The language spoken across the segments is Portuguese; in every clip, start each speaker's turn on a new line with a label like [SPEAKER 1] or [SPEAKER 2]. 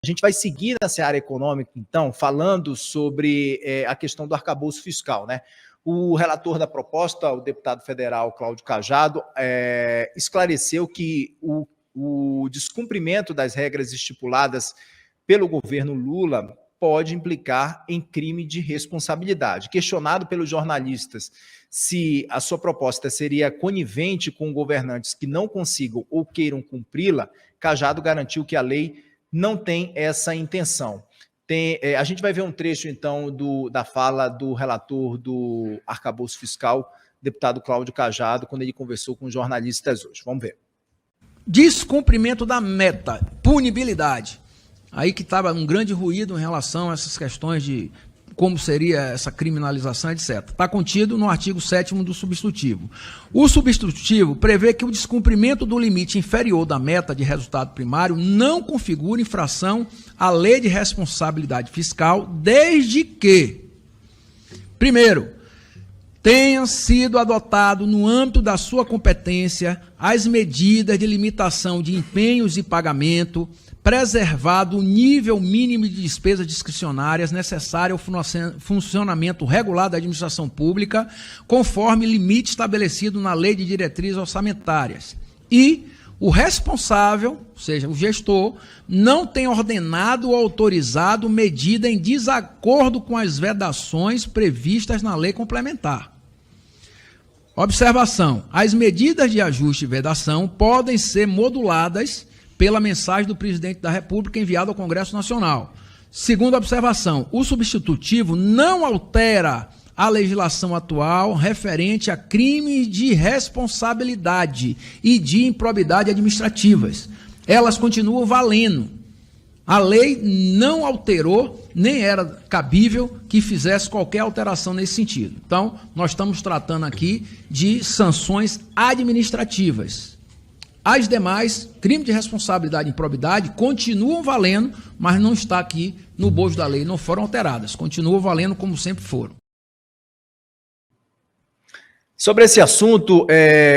[SPEAKER 1] A gente vai seguir nessa área econômica, então, falando sobre a questão do arcabouço fiscal, né? O relator da proposta, o deputado federal Cláudio Cajado, esclareceu que o descumprimento das regras estipuladas pelo governo Lula pode implicar em crime de responsabilidade. Questionado pelos jornalistas se a sua proposta seria conivente com governantes que não consigam ou queiram cumpri-la, Cajado garantiu que a lei não tem essa intenção. A gente vai ver um trecho, então, da fala do relator do arcabouço fiscal, deputado Cláudio Cajado, quando ele conversou com jornalistas hoje. Vamos ver.
[SPEAKER 2] Descumprimento da meta, punibilidade. Aí que estava um grande ruído em relação a essas questões de como seria essa criminalização, etc. Está contido no artigo 7º do substitutivo. O substitutivo prevê que o descumprimento do limite inferior da meta de resultado primário não configura infração à lei de responsabilidade fiscal, desde que, primeiro, tenham sido adotado no âmbito da sua competência as medidas de limitação de empenhos e pagamento, preservado o nível mínimo de despesas discricionárias necessário ao funcionamento regular da administração pública, conforme limite estabelecido na Lei de Diretrizes Orçamentárias. E o responsável, ou seja, o gestor, não tem ordenado ou autorizado medida em desacordo com as vedações previstas na lei complementar. Observação: as medidas de ajuste e vedação podem ser moduladas pela mensagem do presidente da República enviada ao Congresso Nacional. Segunda observação: o substitutivo não altera a legislação atual referente a crimes de responsabilidade e de improbidade administrativas. Elas continuam valendo. A lei não alterou, nem era cabível que fizesse qualquer alteração nesse sentido. Então, nós estamos tratando aqui de sanções administrativas. As demais, crime de responsabilidade e improbidade, continuam valendo, mas não está aqui no bojo da lei, não foram alteradas, continuam valendo como sempre foram.
[SPEAKER 1] Sobre esse assunto,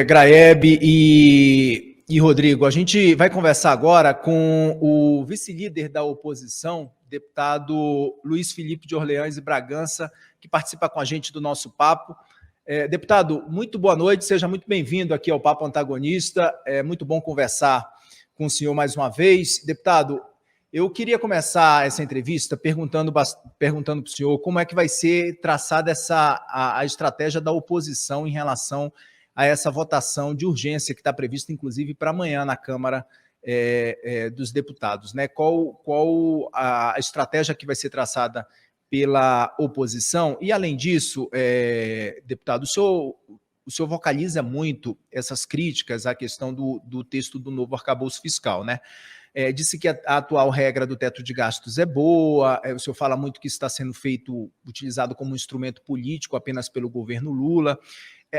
[SPEAKER 1] Graeb e Rodrigo, a gente vai conversar agora com o vice-líder da oposição, deputado Luiz Felipe de Orleans e Bragança, que participa com a gente do nosso papo. Deputado, muito boa noite, seja muito bem-vindo aqui ao Papo Antagonista, é muito bom conversar com o senhor mais uma vez. Deputado, eu queria começar essa entrevista perguntando para o senhor como é que vai ser traçada a estratégia da oposição em relação a essa votação de urgência que está prevista, inclusive, para amanhã na Câmara dos Deputados, né? Qual a estratégia que vai ser traçada pela oposição? E, além disso, deputado, o senhor vocaliza muito essas críticas à questão do texto do novo arcabouço fiscal, né? Disse que a atual regra do teto de gastos é boa, o senhor fala muito que isso está sendo utilizado como um instrumento político apenas pelo governo Lula,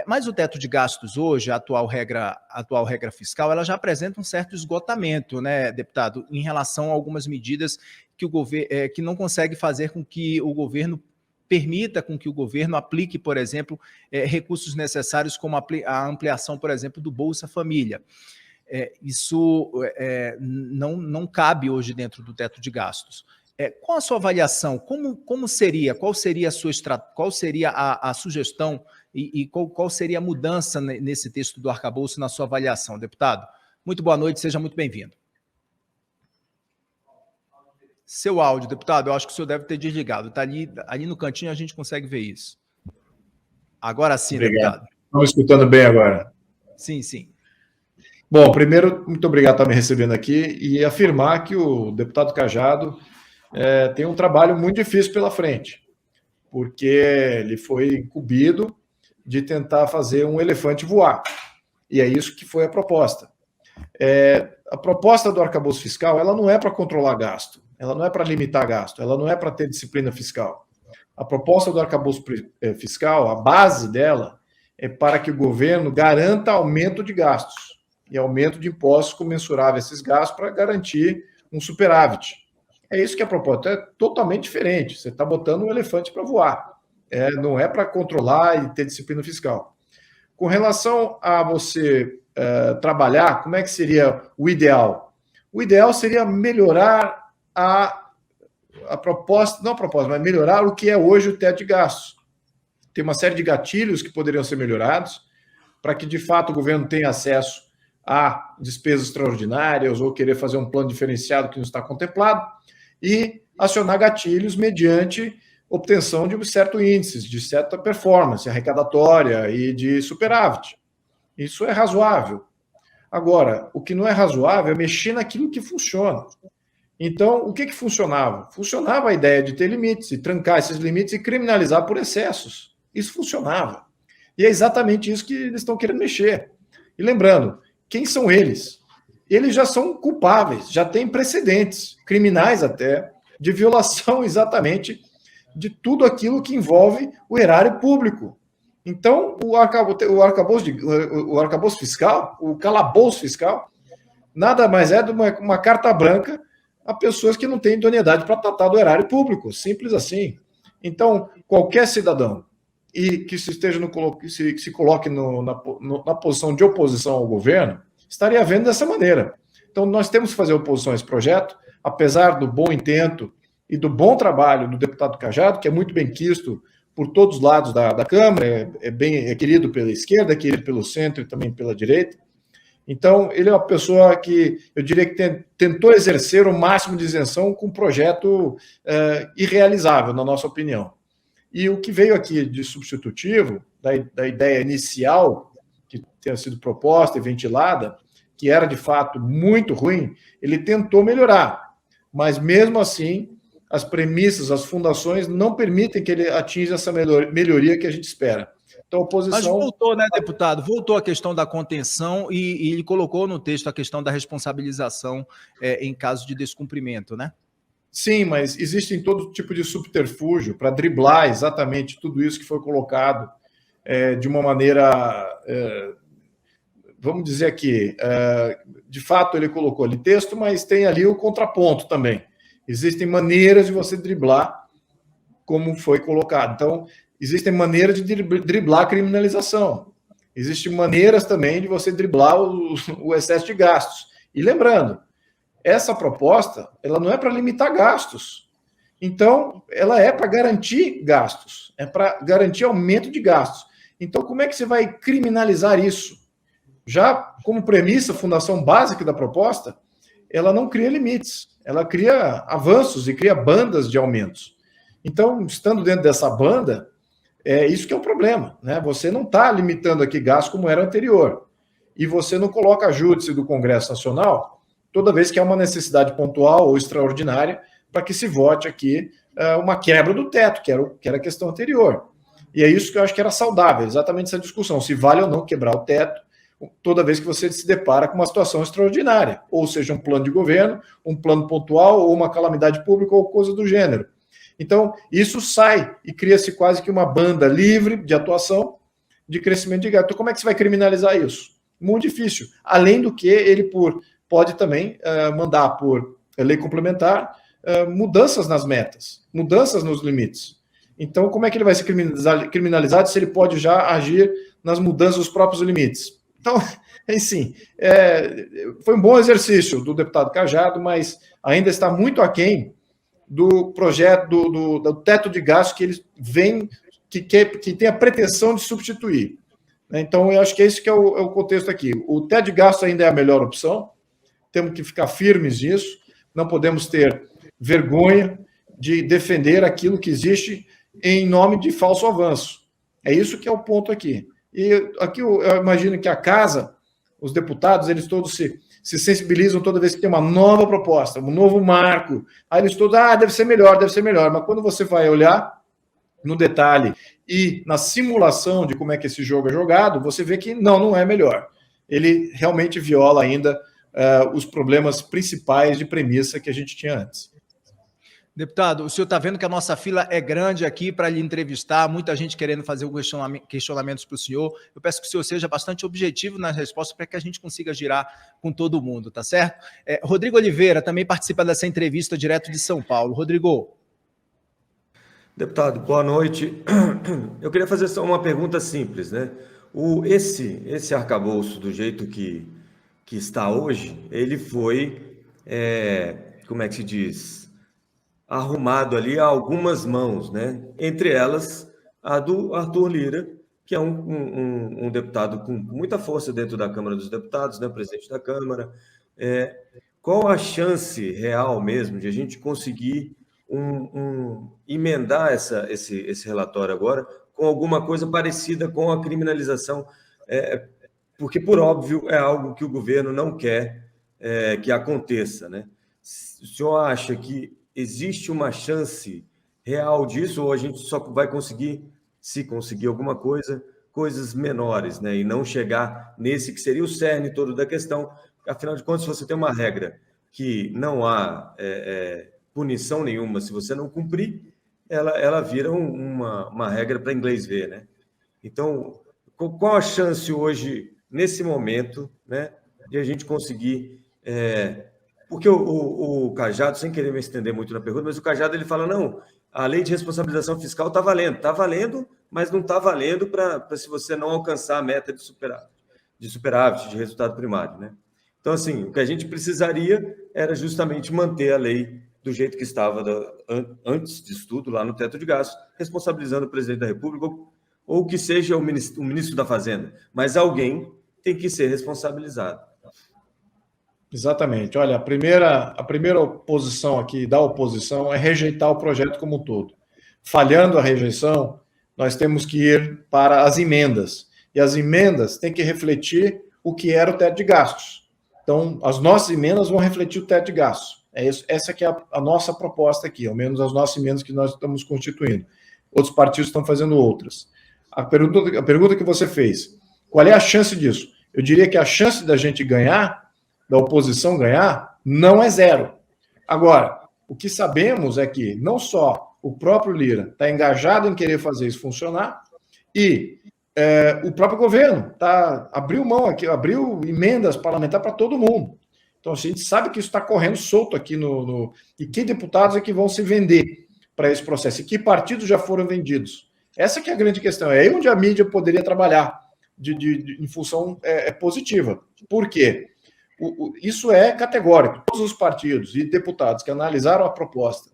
[SPEAKER 1] mas o teto de gastos hoje, a atual regra fiscal, ela já apresenta um certo esgotamento, né, deputado, em relação a algumas medidas que não consegue fazer com que o governo permita com que o governo aplique, por exemplo, recursos necessários como a ampliação, por exemplo, do Bolsa Família. Isso não cabe hoje dentro do teto de gastos. Qual a sua avaliação? Qual seria a sugestão e qual seria a mudança nesse texto do arcabouço na sua avaliação, deputado? Muito boa noite, seja muito bem-vindo. Seu áudio, deputado, eu acho que o senhor deve ter desligado. Está ali no cantinho, a gente consegue ver isso. Agora sim,
[SPEAKER 3] obrigado.
[SPEAKER 1] Deputado.
[SPEAKER 3] Estamos escutando bem agora.
[SPEAKER 1] Sim, sim.
[SPEAKER 3] Bom, primeiro, muito obrigado por estar me recebendo aqui e afirmar que o deputado Cajado tem um trabalho muito difícil pela frente, porque ele foi incumbido de tentar fazer um elefante voar, e é isso que foi a proposta. A proposta do arcabouço fiscal, ela não é para controlar gasto, ela não é para limitar gasto, ela não é para ter disciplina fiscal. A proposta do arcabouço fiscal, a base dela, é para que o governo garanta aumento de gastos e aumento de impostos comensuráveis a esses gastos para garantir um superávit. É isso que é a proposta, é totalmente diferente. Você está botando um elefante para voar, não é para controlar e ter disciplina fiscal. Com relação a você trabalhar, como é que seria o ideal? O ideal seria melhorar a proposta, não a proposta, mas melhorar o que é hoje o teto de gastos. Tem uma série de gatilhos que poderiam ser melhorados para que, de fato, o governo tenha acesso a despesas extraordinárias ou querer fazer um plano diferenciado que não está contemplado e acionar gatilhos mediante obtenção de um certo índice, de certa performance arrecadatória e de superávit. Isso é razoável. Agora, o que não é razoável é mexer naquilo que funciona. Então, o que funcionava? Funcionava a ideia de ter limites, e trancar esses limites e criminalizar por excessos. Isso funcionava. E é exatamente isso que eles estão querendo mexer. E lembrando, quem são eles? Eles já são culpáveis, já têm precedentes, criminais até, de violação exatamente de tudo aquilo que envolve o erário público. Então, o arcabouço fiscal, o calabouço fiscal, nada mais é de uma carta branca a pessoas que não têm idoneidade para tratar do erário público, simples assim. Então, qualquer cidadão e que se coloque na posição de oposição ao governo, estaria vendo dessa maneira. Então, nós temos que fazer oposição a esse projeto, apesar do bom intento e do bom trabalho do deputado Cajado, que é muito bem quisto por todos os lados da Câmara, é querido pela esquerda, é querido pelo centro e também pela direita. Então, ele é uma pessoa que, eu diria que tentou exercer o máximo de isenção com um projeto irrealizável, na nossa opinião. E o que veio aqui de substitutivo, da ideia inicial, que tinha sido proposta e ventilada, que era de fato muito ruim, ele tentou melhorar. Mas mesmo assim, as premissas, as fundações não permitem que ele atinja essa melhoria que a gente espera. Então, a oposição...
[SPEAKER 1] Mas voltou, né, deputado? Voltou a questão da contenção e ele colocou no texto a questão da responsabilização em caso de descumprimento, né?
[SPEAKER 3] Sim, mas existem todo tipo de subterfúgio para driblar exatamente tudo isso que foi colocado de uma maneira, vamos dizer aqui, de fato ele colocou ali texto, mas tem ali o contraponto também. Existem maneiras de você driblar como foi colocado. Então, existem maneiras de driblar a criminalização. Existem maneiras também de você driblar o excesso de gastos. E lembrando, essa proposta, ela não é para limitar gastos. Então, ela é para garantir gastos. É para garantir aumento de gastos. Então, como é que você vai criminalizar isso? Já como premissa, fundação básica da proposta, ela não cria limites. Ela cria avanços e cria bandas de aumentos. Então, estando dentro dessa banda, é isso que é o problema, né? Você não está limitando aqui gastos como era anterior. E você não coloca a júdice do Congresso Nacional toda vez que há uma necessidade pontual ou extraordinária para que se vote aqui uma quebra do teto, que era a questão anterior. E é isso que eu acho que era saudável, exatamente essa discussão, se vale ou não quebrar o teto toda vez que você se depara com uma situação extraordinária, ou seja, um plano de governo, um plano pontual, ou uma calamidade pública, ou coisa do gênero. Então, isso sai e cria-se quase que uma banda livre de atuação de crescimento de gasto. Então, como é que você vai criminalizar isso? Muito difícil. Além do que ele pode também mandar por lei complementar mudanças nas metas, mudanças nos limites. Então, como é que ele vai ser criminalizado se ele pode já agir nas mudanças dos próprios limites? Então, assim, foi um bom exercício do deputado Cajado, mas ainda está muito aquém do projeto do teto de gastos que eles vêm, que tem a pretensão de substituir. Então, eu acho que esse que é o contexto aqui. O teto de gastos ainda é a melhor opção, temos que ficar firmes nisso, não podemos ter vergonha de defender aquilo que existe em nome de falso avanço. É isso que é o ponto aqui. E aqui eu imagino que a casa, os deputados, eles todos se sensibilizam toda vez que tem uma nova proposta, um novo marco. Aí eles todos, deve ser melhor. Mas quando você vai olhar no detalhe e na simulação de como é que esse jogo é jogado, você vê que não é melhor. Ele realmente viola ainda os problemas principais de premissa que a gente tinha antes.
[SPEAKER 1] Deputado, o senhor está vendo que a nossa fila é grande aqui para lhe entrevistar, muita gente querendo fazer questionamentos para o senhor. Eu peço que o senhor seja bastante objetivo nas respostas para que a gente consiga girar com todo mundo, tá certo? Rodrigo Oliveira também participa dessa entrevista direto de São Paulo. Rodrigo.
[SPEAKER 4] Deputado, boa noite. Eu queria fazer só uma pergunta simples, né? Esse arcabouço, do jeito que está hoje, ele foi, como é que se diz? arrumado ali a algumas mãos, né? Entre elas a do Arthur Lira, que é um deputado com muita força dentro da Câmara dos Deputados, né? Presidente da Câmara. Qual a chance real mesmo de a gente conseguir emendar esse relatório agora com alguma coisa parecida com a criminalização? Porque, por óbvio, é algo que o governo não quer que aconteça, né? O senhor acha que existe uma chance real disso, ou a gente só vai conseguir, se conseguir alguma coisa, coisas menores, né? E não chegar nesse que seria o cerne todo da questão? Afinal de contas, se você tem uma regra que não há punição nenhuma, se você não cumprir, ela vira uma regra para inglês ver, né? Então, qual a chance hoje, nesse momento, né, de a gente conseguir... Porque o Cajado, sem querer me estender muito na pergunta, mas o Cajado ele fala, não, a lei de responsabilização fiscal está valendo, mas não está valendo para se você não alcançar a meta de superávit, de resultado primário, né? Então, assim, o que a gente precisaria era justamente manter a lei do jeito que estava antes disso tudo, lá no teto de gastos, responsabilizando o presidente da República, ou que seja o ministro da Fazenda, mas alguém tem que ser responsabilizado.
[SPEAKER 3] Exatamente. Olha, a primeira posição aqui da oposição é rejeitar o projeto como um todo. Falhando a rejeição, nós temos que ir para as emendas. E as emendas têm que refletir o que era o teto de gastos. Então, as nossas emendas vão refletir o teto de gastos. Essa que é a nossa proposta aqui, ao menos as nossas emendas que nós estamos constituindo. Outros partidos estão fazendo outras. A pergunta que você fez, qual é a chance disso? Eu diria que a chance da gente ganhar, da oposição ganhar, não é zero. Agora, o que sabemos é que não só o próprio Lira está engajado em querer fazer isso funcionar, e o próprio governo abriu mão aqui, abriu emendas parlamentares para todo mundo. Então, a gente sabe que isso está correndo solto aqui e que deputados é que vão se vender para esse processo, e que partidos já foram vendidos. Essa que é a grande questão, é aí onde a mídia poderia trabalhar em função positiva. Por quê? Isso é categórico. Todos os partidos e deputados que analisaram a proposta,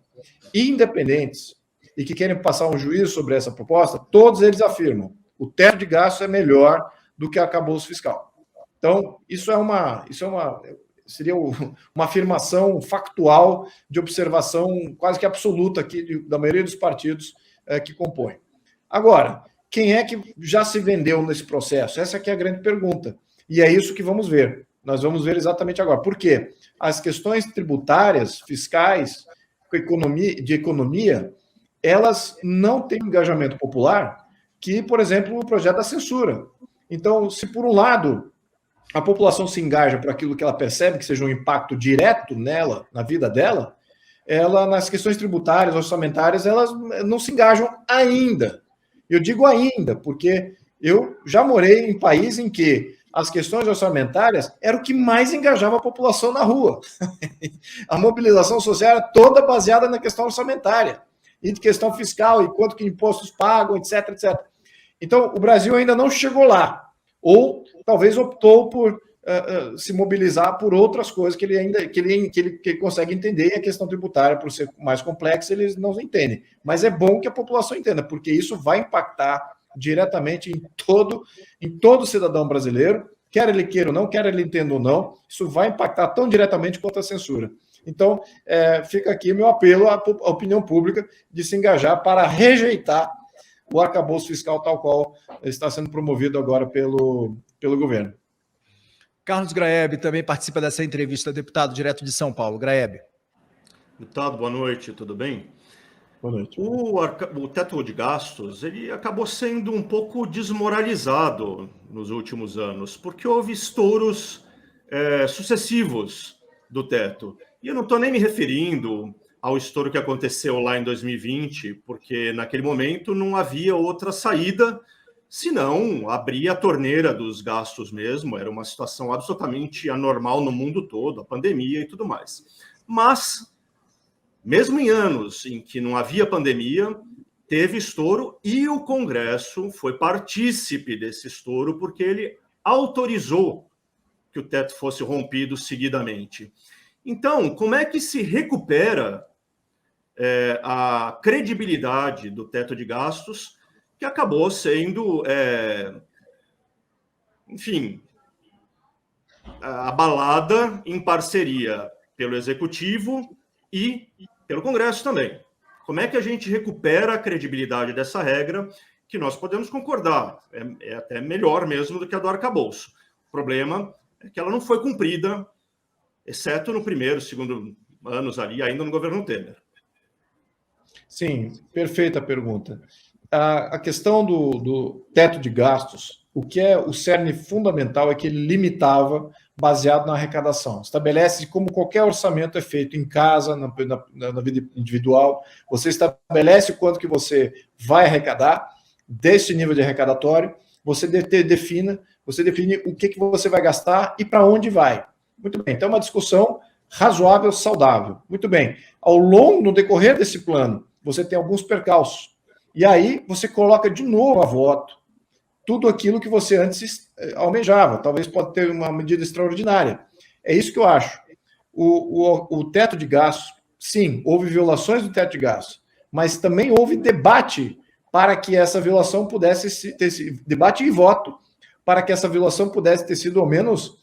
[SPEAKER 3] independentes, e que querem passar um juízo sobre essa proposta, todos eles afirmam: o teto de gastos é melhor do que o arcabouço fiscal. Então, seria uma afirmação factual de observação quase que absoluta aqui da maioria dos partidos que compõem. Agora, quem é que já se vendeu nesse processo? Essa aqui é a grande pergunta. E é isso que vamos ver. Nós vamos ver exatamente agora. Por quê? As questões tributárias, fiscais, de economia, elas não têm um engajamento popular que, por exemplo, o projeto da censura. Então, se por um lado a população se engaja por aquilo que ela percebe que seja um impacto direto nela, na vida dela, ela, nas questões tributárias, orçamentárias, elas não se engajam ainda. Eu digo ainda, porque eu já morei em país em que as questões orçamentárias eram o que mais engajava a população na rua. A mobilização social era toda baseada na questão orçamentária e de questão fiscal, e quanto que impostos pagam, etc, etc. Então, o Brasil ainda não chegou lá, ou talvez optou por se mobilizar por outras coisas que ele consegue entender, e a questão tributária, por ser mais complexa, eles não entendem. Mas é bom que a população entenda, porque isso vai impactar diretamente em todo cidadão brasileiro, quer ele queira ou não, quer ele entenda ou não, isso vai impactar tão diretamente quanto a censura. Então, fica aqui meu apelo à opinião pública de se engajar para rejeitar o arcabouço fiscal tal qual está sendo promovido agora pelo governo.
[SPEAKER 1] Carlos Graeb também participa dessa entrevista, deputado direto de São Paulo. Graeb.
[SPEAKER 5] Deputado, boa noite, tudo bem?
[SPEAKER 3] Boa noite.
[SPEAKER 5] O teto de gastos, ele acabou sendo um pouco desmoralizado nos últimos anos, porque houve estouros sucessivos do teto. E eu não estou nem me referindo ao estouro que aconteceu lá em 2020, porque naquele momento não havia outra saída, senão abrir a torneira dos gastos mesmo. Era uma situação absolutamente anormal no mundo todo, a pandemia e tudo mais. Mas, mesmo em anos em que não havia pandemia, teve estouro, e o Congresso foi partícipe desse estouro, porque ele autorizou que o teto fosse rompido seguidamente. Então, como é que se recupera a credibilidade do teto de gastos, que acabou sendo, enfim, abalada em parceria pelo Executivo e pelo Congresso também. Como é que a gente recupera a credibilidade dessa regra, que nós podemos concordar, é até melhor mesmo do que a do arcabouço. O problema é que ela não foi cumprida, exceto no primeiro, segundo anos ali, ainda no governo Temer.
[SPEAKER 3] Sim, perfeita pergunta. A questão do teto de gastos, o que é o cerne fundamental é que ele limitava baseado na arrecadação. Estabelece como qualquer orçamento é feito em casa, na vida individual, você estabelece quanto que você vai arrecadar, desse nível de arrecadatório, você define o que você vai gastar e para onde vai. Muito bem, então é uma discussão razoável, saudável. Muito bem, no decorrer desse plano, você tem alguns percalços. E aí você coloca de novo a voto tudo aquilo que você antes almejava. Talvez pode ter uma medida extraordinária. É isso que eu acho. O teto de gastos, sim, houve violações do teto de gastos, mas também houve debate para que essa violação pudesse ter debate e voto, para que essa violação pudesse ter sido ao menos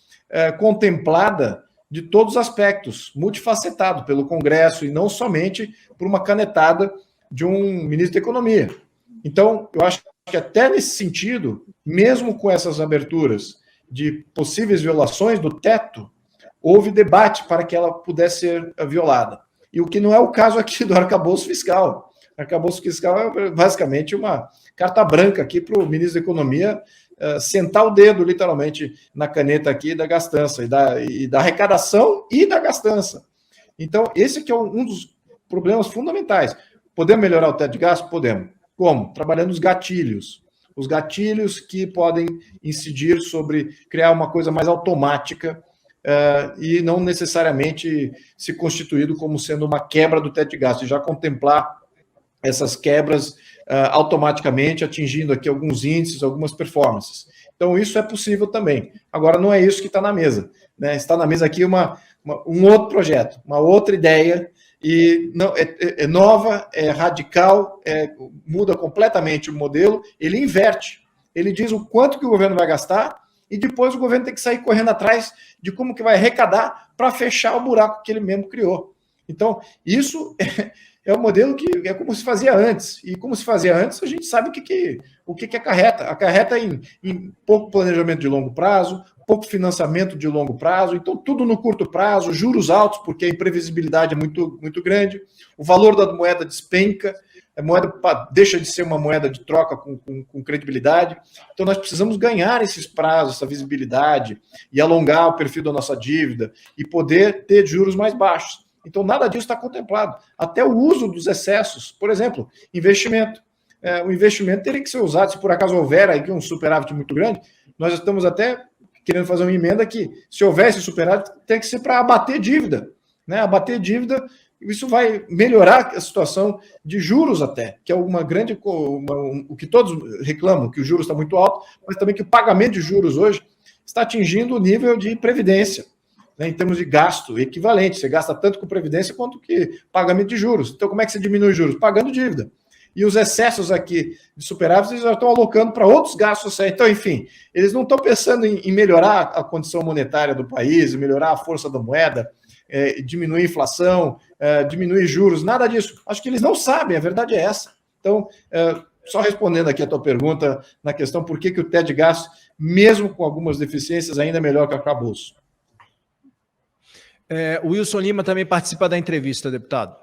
[SPEAKER 3] contemplada de todos os aspectos, multifacetado pelo Congresso e não somente por uma canetada de um ministro da Economia. Então, eu acho que até nesse sentido, mesmo com essas aberturas de possíveis violações do teto, houve debate para que ela pudesse ser violada. E o que não é o caso aqui do arcabouço fiscal. O arcabouço fiscal é basicamente uma carta branca aqui para o ministro da Economia sentar o dedo, literalmente, na caneta aqui da gastança, e da arrecadação e da gastança. Então, esse aqui é um dos problemas fundamentais. Podemos melhorar o teto de gasto? Podemos. Como? Trabalhando os gatilhos. Os gatilhos que podem incidir sobre criar uma coisa mais automática e não necessariamente se constituído como sendo uma quebra do teto de gasto, e já contemplar essas quebras automaticamente, atingindo aqui alguns índices, algumas performances. Então, isso é possível também. Agora, não é isso que está na mesa, né? Está na mesa aqui um outro projeto, uma outra ideia, e não, é nova, é radical, muda completamente o modelo, ele inverte, ele diz o quanto que o governo vai gastar, e depois o governo tem que sair correndo atrás de como que vai arrecadar para fechar o buraco que ele mesmo criou. Então, isso é um modelo que é como se fazia antes. E como se fazia antes, a gente sabe o que acarreta. Acarreta em pouco planejamento de longo prazo, pouco financiamento de longo prazo, então tudo no curto prazo, juros altos, porque a imprevisibilidade é muito, muito grande, o valor da moeda despenca, a moeda deixa de ser uma moeda de troca com credibilidade. Então nós precisamos ganhar esses prazos, essa visibilidade, e alongar o perfil da nossa dívida, e poder ter juros mais baixos. Então, nada disso está contemplado. Até o uso dos excessos. Por exemplo, investimento. O investimento teria que ser usado, se por acaso houver aí um superávit muito grande, nós estamos até querendo fazer uma emenda que, se houver esse superávit, tem que ser para abater dívida. Né? Abater dívida, isso vai melhorar a situação de juros até, que é uma grande... o que todos reclamam, que o juros está muito alto, mas também que o pagamento de juros hoje está atingindo o nível de previdência. Em termos de gasto equivalente, você gasta tanto com previdência quanto que pagamento de juros. Então, como é que você diminui os juros? Pagando dívida. E os excessos aqui de superávit, eles já estão alocando para outros gastos. Então, enfim, eles não estão pensando em melhorar a condição monetária do país, melhorar a força da moeda, diminuir a inflação, diminuir juros, nada disso. Acho que eles não sabem, a verdade é essa. Então, só respondendo aqui a tua pergunta na questão por que o teto de gastos, mesmo com algumas deficiências, ainda é melhor que o arcabouço.
[SPEAKER 1] O Wilson Lima também participa da entrevista, deputado.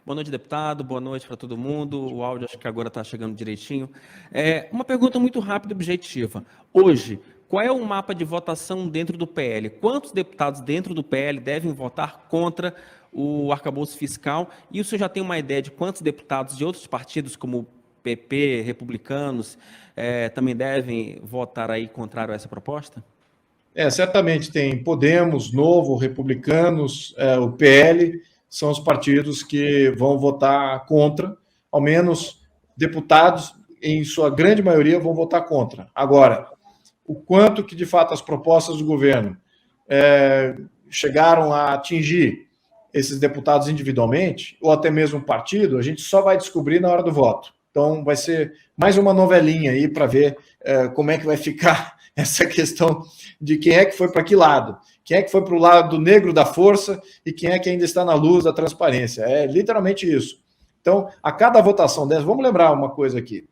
[SPEAKER 6] Boa noite, deputado. Boa noite para todo mundo. O áudio acho que agora está chegando direitinho. Uma pergunta muito rápida e objetiva. Hoje, qual é o mapa de votação dentro do PL? Quantos deputados dentro do PL devem votar contra o arcabouço fiscal? E o senhor já tem uma ideia de quantos deputados de outros partidos, como PP, republicanos, também devem votar aí contrário a essa proposta?
[SPEAKER 3] Certamente tem Podemos, Novo, Republicanos, o PL, são os partidos que vão votar contra, ao menos deputados, em sua grande maioria, vão votar contra. Agora, o quanto que, de fato, as propostas do governo chegaram a atingir esses deputados individualmente, ou até mesmo um partido, a gente só vai descobrir na hora do voto. Então, vai ser mais uma novelinha aí para ver como é que vai ficar essa questão de quem é que foi para que lado. Quem é que foi para o lado negro da força e quem é que ainda está na luz da transparência. É literalmente isso. Então, a cada votação dessa, vamos lembrar uma coisa aqui.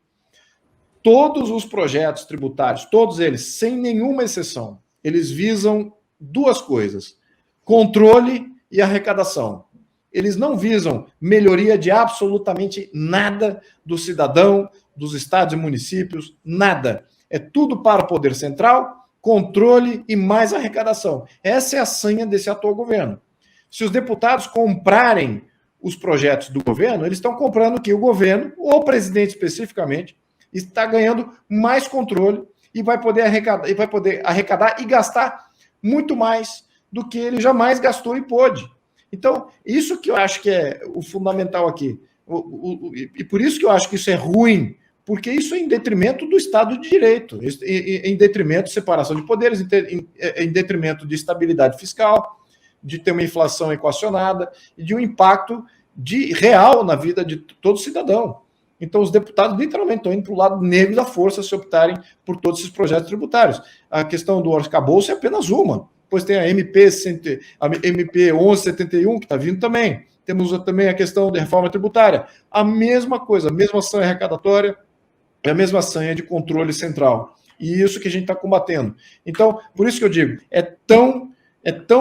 [SPEAKER 3] Todos os projetos tributários, todos eles, sem nenhuma exceção, eles visam duas coisas: controle e arrecadação. Eles não visam melhoria de absolutamente nada do cidadão, dos estados e municípios, nada. É tudo para o poder central, controle e mais arrecadação. Essa é a senha desse atual governo. Se os deputados comprarem os projetos do governo, eles estão comprando que o governo, ou o presidente especificamente, está ganhando mais controle e vai poder arrecadar e gastar muito mais do que ele jamais gastou e pôde. Então, isso que eu acho que é o fundamental aqui. E por isso que eu acho que isso é ruim, porque isso é em detrimento do Estado de Direito, em detrimento de separação de poderes, em detrimento de estabilidade fiscal, de ter uma inflação equacionada e de um impacto real na vida de todo cidadão. Então, os deputados literalmente estão indo para o lado negro da força se optarem por todos esses projetos tributários. A questão do arcabouço é apenas uma. Depois tem a MP 1171, que está vindo também. Temos também a questão da reforma tributária. A mesma coisa, a mesma sanha arrecadatória, a mesma sanha de controle central. E isso que a gente está combatendo. Então, por isso que eu digo, é tão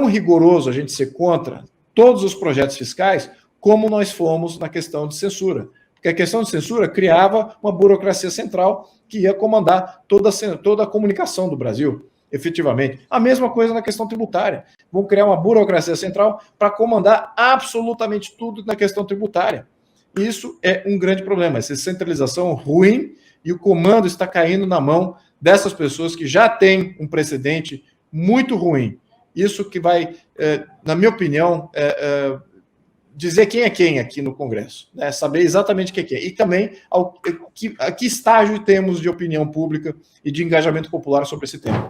[SPEAKER 3] rigoroso a gente ser contra todos os projetos fiscais como nós fomos na questão de censura. Porque a questão de censura criava uma burocracia central que ia comandar toda a comunicação do Brasil, efetivamente. A mesma coisa na questão tributária. Vão criar uma burocracia central para comandar absolutamente tudo na questão tributária. Isso é um grande problema, essa centralização ruim, e o comando está caindo na mão dessas pessoas que já têm um precedente muito ruim. Isso que vai, na minha opinião, dizer quem é quem aqui no Congresso, né? Saber exatamente quem é quem. E também a que estágio temos de opinião pública e de engajamento popular sobre esse tema.